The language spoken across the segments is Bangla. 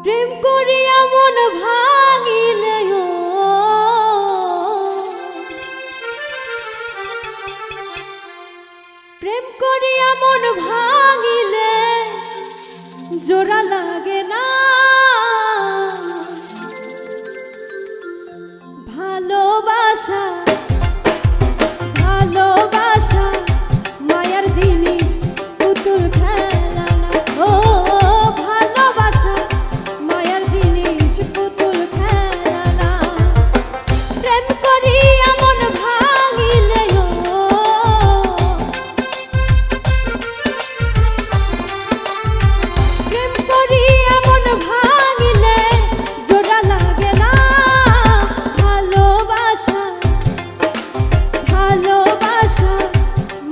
প্রেম করিয়া মন ভাঙিলে প্রেম করিয়া মন ভাঙিলে জোড়া লাগে না ভালোবাসা ভালোবাসা মায়ার জিনিস পুতুল খেলা না ও ভালোবাসা মায়ার জিনিস পুতুল খেলা না প্রেম করিয়া মন ভাঙিলে প্রেম করিয়া মন ভাঙিলে জোড়া লাগে না ভালোবাসা ভালোবাসা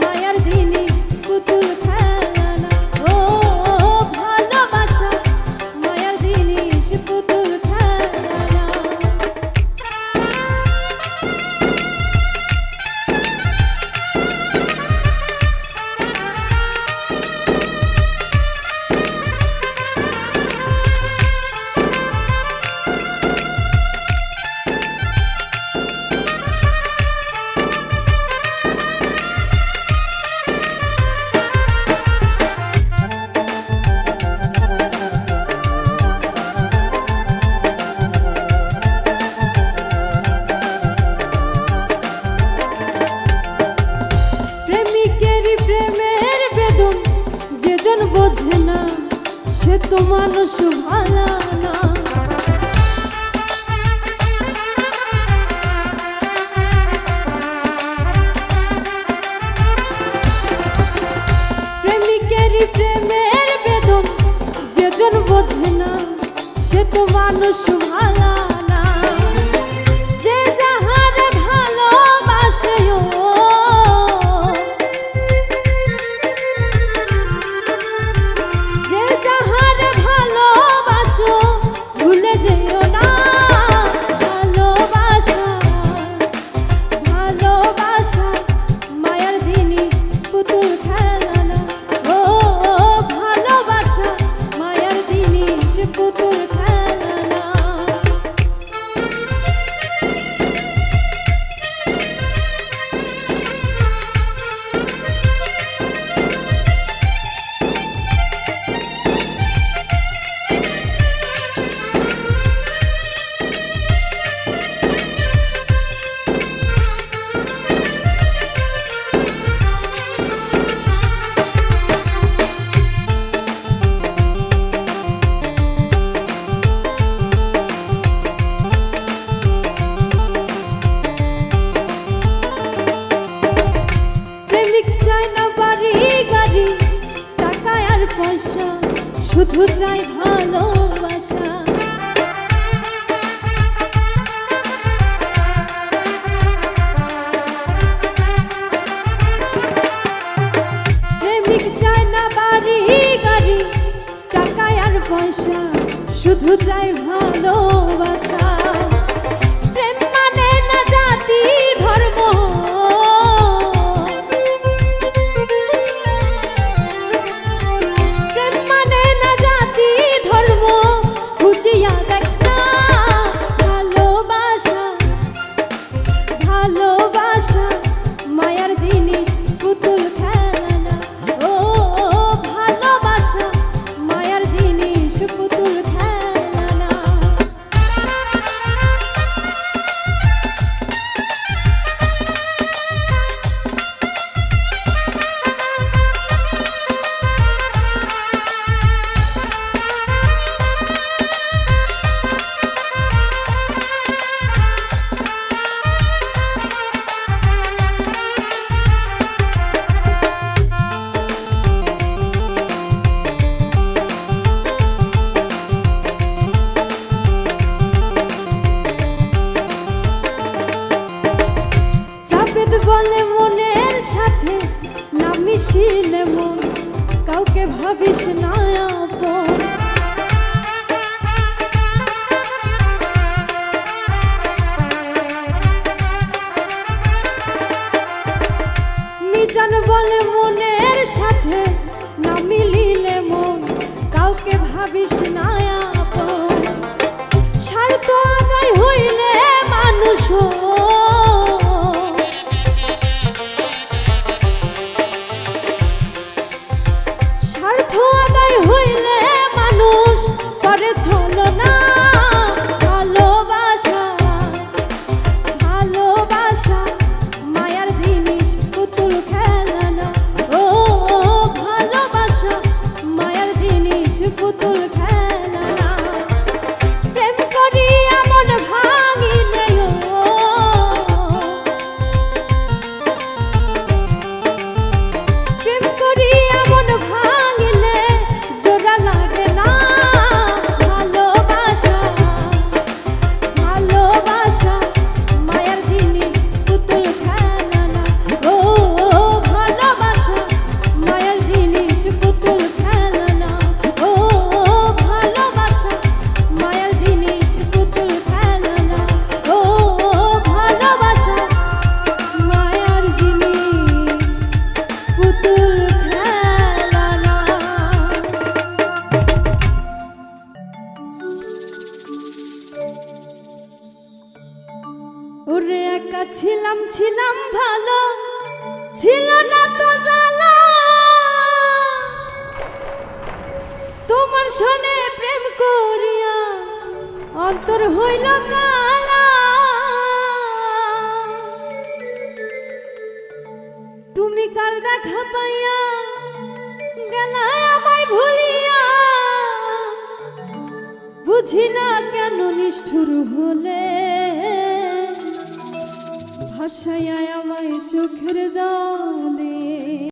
মায়ার জিনিস পুতুল খেলা না ও ভালোবাসা মায়ার জিনিস পুতুল খেলা না বোঝে না সে তো মানুষ ভালো না প্রেমিকেরই প্রেমের বেদন যেজন বোঝে না সে তো মানুষ ভালো না যে যাহারে ভালোবাসে পয়সা শুধু চাই ভালোবাসা প্রেমিক চায় না বাড়ি গাড়ি টাকা আর পয়সা শুধু চাই ভালোবাসা প্রেম মানে না জাতি ধর্ম ভালোবাসা মায়ার জিনিস পুতুল খেলা না ও ভালোবাসা মায়ার জিনিস পুতুল খেলা না ছিলাম ছিলাম ভালো, ছিল না তো জ্বালা। তোমার সনে প্রেম করিয়া অন্তর হইল কালা। তুমি কার দেখা পাইয়া গেলা আমায় ভুলিয়া, বুঝি না কেন নিষ্ঠুর হলে ভাসাইয়া আমায় চোখের জলে।